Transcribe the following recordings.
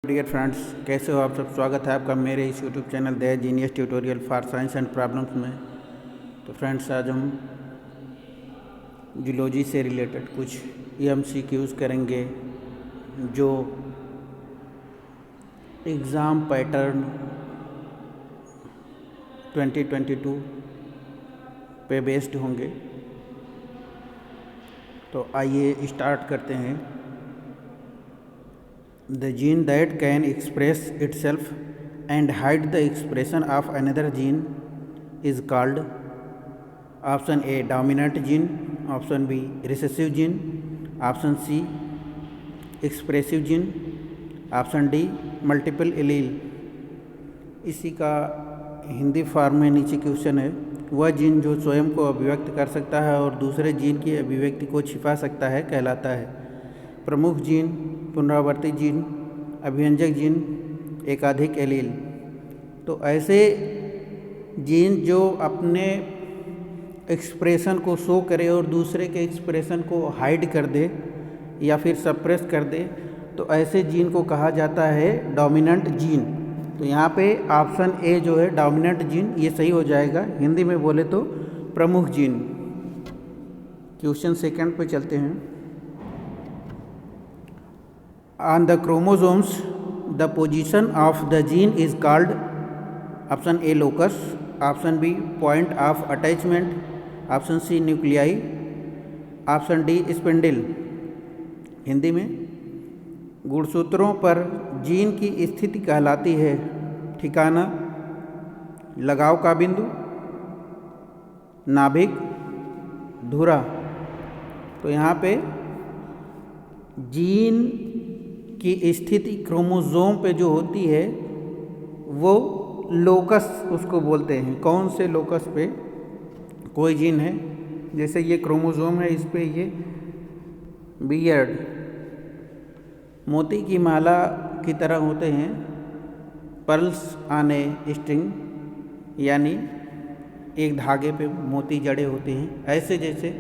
Dear friends, कैसे हो आप सब। स्वागत है आपका मेरे इस YouTube channel the genius tutorial for science and problems में। तो फ्रेंड्स, आज हम जूलॉजी से रिलेटेड कुछ एमसीक्यूज करेंगे जो एग्ज़ाम पैटर्न 2022 पे बेस्ड होंगे। तो आइए स्टार्ट करते हैं। The gene that can express itself and hide the expression of another gene is called option A dominant gene, option B recessive gene, option C expressive gene, option D multiple allele। इसी का Hindi form में नीचे question है। वह gene जो स्वयं को अभिव्यक्त कर सकता है और दूसरे जीन की अभिव्यक्ति को छिपा सकता है कहलाता है प्रमुख जीन, पुनरावर्ती जीन, अभिव्यंजक जीन, एकाधिक एलील। तो ऐसे जीन जो अपने एक्सप्रेशन को शो करे और दूसरे के एक्सप्रेशन को हाइड कर दे या फिर सप्रेस कर दे, तो ऐसे जीन को कहा जाता है डोमिनेंट जीन। तो यहाँ पे ऑप्शन ए जो है डोमिनेंट जीन, ये सही हो जाएगा। हिंदी में बोले तो प्रमुख जीन। क्वेश्चन सेकंड पे चलते हैं। On the chromosomes, the position of the gene is called option A locus, option B point of attachment, option C nuclei, option D spindle। Hindi में गुणसूत्रों पर जीन की स्थिति कहलाती है ठिकाना, लगाव का बिंदु, नाभिक, धुरा। तो यहाँ पे जीन की स्थिति क्रोमोसोम पे जो होती है वो लोकस उसको बोलते हैं। कौन से लोकस पे कोई जीन है, जैसे ये क्रोमोसोम है, इस पे ये बियर्ड मोती की माला की तरह होते हैं, पर्ल्स ऑन ए स्ट्रिंग, यानी एक धागे पे मोती जड़े होते हैं। ऐसे जैसे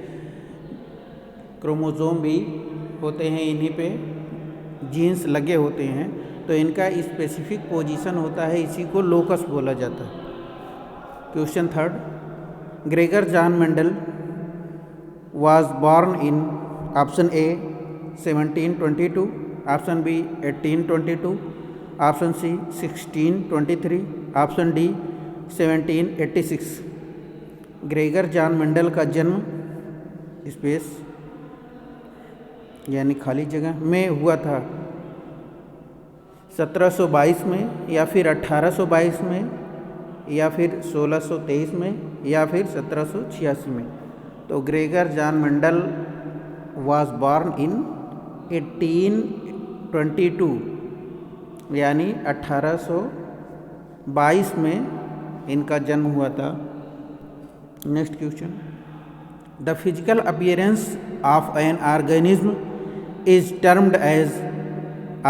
क्रोमोसोम भी होते हैं, इन्हीं पे जीन्स लगे होते हैं। तो इनका स्पेसिफिक पोजीशन होता है, इसी को लोकस बोला जाता है। Question third. Gregor John Mendel was born in option A 1722, option B 1822, option C 1623, option D 1786। Gregor John Mendel का जन्म स्पेस यानी खाली जगह में हुआ था 1722 में, या फिर 1822 में, या फिर 1623 में, या फिर 1786 में। तो Gregor John Mendel was born इन 1822 यानी 1822 में इनका जन्म हुआ था। Next question. The physical appearance of an organism is termed as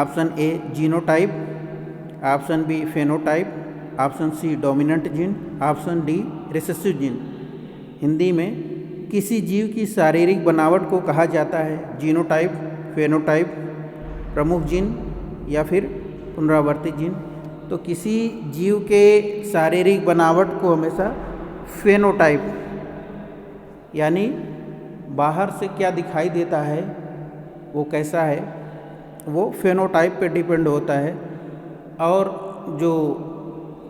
option A genotype, option B phenotype, option C dominant gene, option D recessive gene। Hindi में किसी जीव की शारीरिक बनावट को कहा जाता है जीनोटाइप, फेनोटाइप, प्रमुख जीन या फिर पुनरावर्ती जीन। तो किसी जीव के शारीरिक बनावट को हमेशा फेनोटाइप यानी बाहर से क्या दिखाई देता है, वो कैसा है, वो फेनोटाइप पे डिपेंड होता है। और जो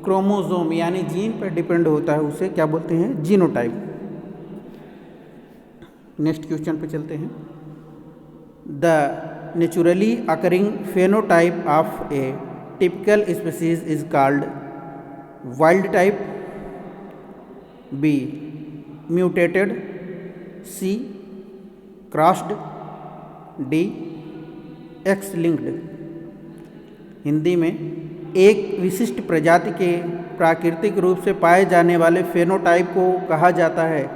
क्रोमोसोम यानी जीन पे डिपेंड होता है उसे क्या बोलते हैं, जीनोटाइप। नेक्स्ट क्वेश्चन पे चलते हैं। The naturally occurring phenotype of a typical species is called wild type, B mutated, C crossed, D X linked. Hindi में एक विशिष्ट प्रजाति के प्राकृतिक रूप से पाए जाने वाले फेनोटाइप को कहा जाता है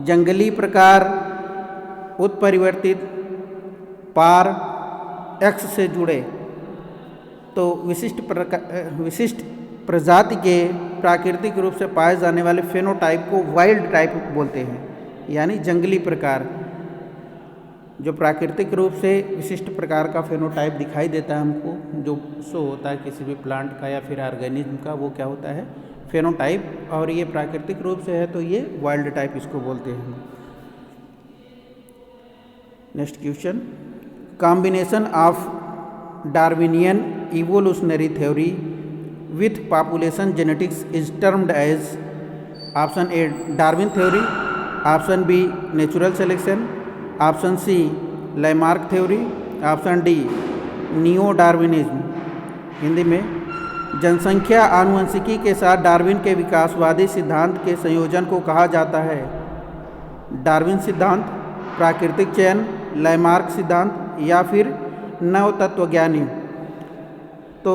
जंगली प्रकार, उत्परिवर्तित, पार, एक्स से जुड़े। तो विशिष्ट प्रजाति के प्राकृतिक रूप से पाए जाने वाले फेनोटाइप को वाइल्ड टाइप बोलते हैं, यानी जंगली प्रकार। जो प्राकृतिक रूप से विशिष्ट प्रकार का फेनोटाइप दिखाई देता है हमको, जो शो होता है किसी भी प्लांट का या फिर ऑर्गेनिज्म का, वो क्या होता है? फेनोटाइप। और ये प्राकृतिक रूप से है तो ये वाइल्ड टाइप इसको बोलते हैं। Next question, combination of Darwinian evolutionary theory with population genetics is termed as. Option A Darwin theory, option B natural selection, option C Lamarck theory, option D neo Darwinism. Hindi में, जनसंख्या आनुवंशिकी के साथ Darwin के विकासवादी सिद्धांत के संयोजन को कहा जाता है डार्विन सिद्धांत, प्राकृतिक चयन, लैमार्क सिद्धांत या फिर नव तत्वज्ञानी। तो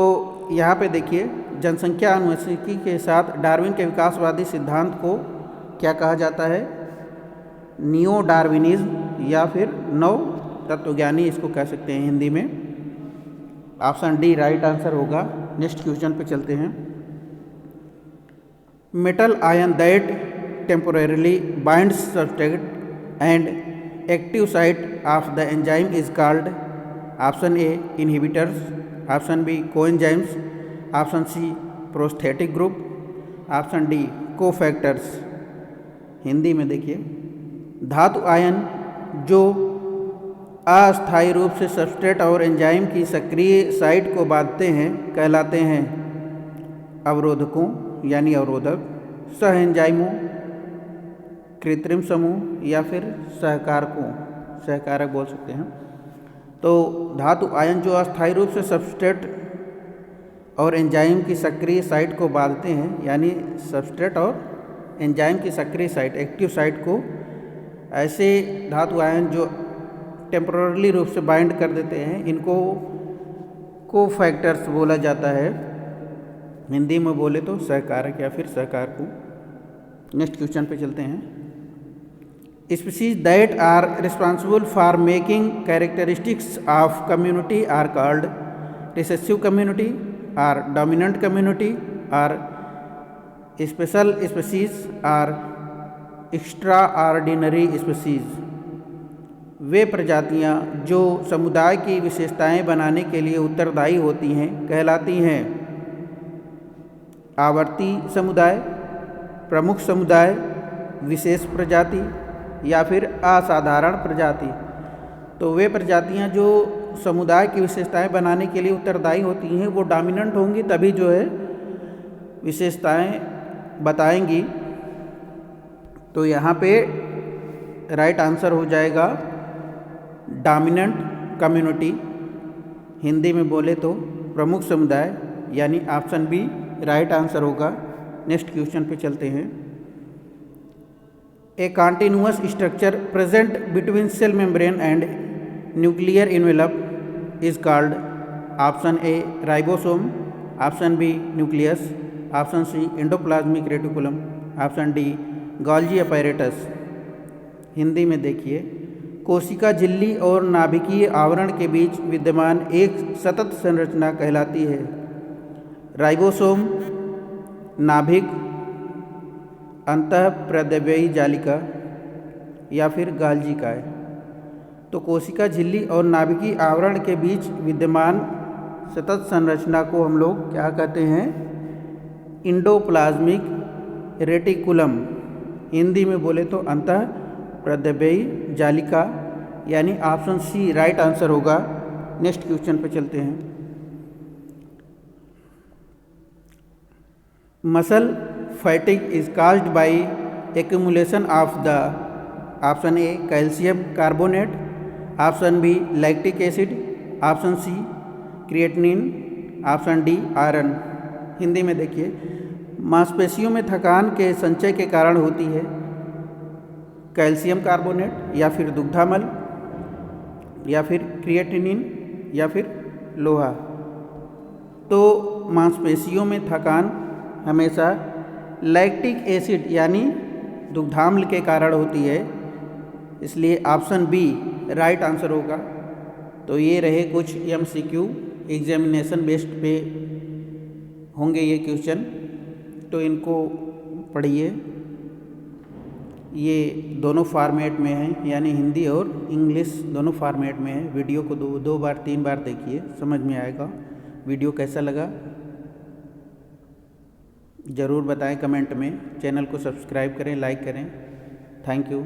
यहाँ पे देखिए, जनसंख्या आनुवंशिकी के साथ डार्विन के विकासवादी सिद्धांत को क्या कहा जाता है? नियो डार्विनिज्म या फिर नव तत्वज्ञानी इसको कह सकते हैं हिंदी में। ऑप्शन डी राइट आंसर होगा। नेक्स्ट क्वेश्चन पे चलते हैं। Metal ion that temporarily binds substrate and active site of the enzyme is called. Option A inhibitors, option B coenzymes, option C prosthetic group, option D cofactors. Hindi में देखिए, धातु ion जो अस्थायी रूप से सबस्ट्रेट और एंजाइम की सक्रिय साइट को बांधते हैं कहलाते हैं अवरोधकों यानी अवरोधक, सह एंजाइमों, कृत्रिम समूह या फिर सहकारकों, सहकारक बोल सकते हैं। तो धातु आयन जो अस्थायी रूप से सबस्ट्रेट और एंजाइम की सक्रिय साइट को बांधते हैं, यानी सबस्ट्रेट और एंजाइम की सक्रिय साइट, एक्टिव साइट को, ऐसे धातु आयन जो टेम्पोररी रूप से बाइंड कर देते हैं, इनको कोफैक्टर्स बोला जाता है। हिंदी में बोले तो सहकारक या फिर सहकारक। नेक्स्ट क्वेश्चन पे चलते हैं। Species that are responsible for making characteristics of community are called recessive community or dominant community or special species or extraordinary species. वे प्रजातियां जो समुदाय की विशेषताएं बनाने के लिए उत्तरदायी होती हैं कहलाती हैं आवर्ती समुदाय, प्रमुख समुदाय, विशेष प्रजाति या फिर असाधारण प्रजाति। तो वे प्रजातियां जो समुदाय की विशेषताएं बनाने के लिए उत्तरदायी होती हैं वो डोमिनेंट होंगी, तभी जो है विशेषताएं बताएंगी। तो यहाँ पे राइट आंसर हो जाएगा डोमिनेंट कम्युनिटी। हिंदी में बोले तो प्रमुख समुदाय, यानी ऑप्शन बी राइट आंसर होगा। नेक्स्ट क्वेश्चन पे चलते हैं। A continuous structure present between cell membrane and nuclear envelope is called. Option A ribosome, option B nucleus, option C endoplasmic reticulum, option D Golgi apparatus. Hindi में देखिए, कोशिका झिल्ली और नाभिकीय आवरण के बीच विद्यमान एक सतत संरचना कहलाती है राइबोसोम, नाभिक, अंतःप्रद्रव्यी जालिका या फिर गोल्जी काय। तो कोशिका झिल्ली और नाभिकीय आवरण के बीच विद्यमान सतत संरचना को हम लोग क्या कहते हैं? Endoplasmic reticulum. हिंदी में बोले तो अंतःप्रद्रव्यी जालिका, यानी ऑप्शन सी राइट आंसर होगा। नेक्स्ट क्वेश्चन पे चलते हैं। Muscle fatigue is caused by accumulation of the. Option A calcium carbonate, option B lactic acid, option C creatinine, option D iron. Hindi में देखिए, मांसपेशियों में थकान के संचय के कारण होती है कैल्शियम कार्बोनेट या फिर दुग्धामल या फिर क्रिएटिनिन या फिर लोहा। तो मांसपेशियों में थकान हमेशा लैक्टिक एसिड यानी दुग्धाम्ल के कारण होती है, इसलिए ऑप्शन बी राइट आंसर होगा। तो ये रहे कुछ MCQ एग्जामिनेशन बेस्ड पे होंगे ये क्वेश्चन, तो इनको पढ़िए। ये दोनों फॉर्मेट में है, यानी हिंदी और इंग्लिश दोनों फॉर्मेट में है। वीडियो को दो बार 3 बार देखिए, समझ में आएगा। वीडियो कैसा लगा ज़रूर बताएं कमेंट में। चैनल को सब्सक्राइब करें, लाइक करें। Thank you.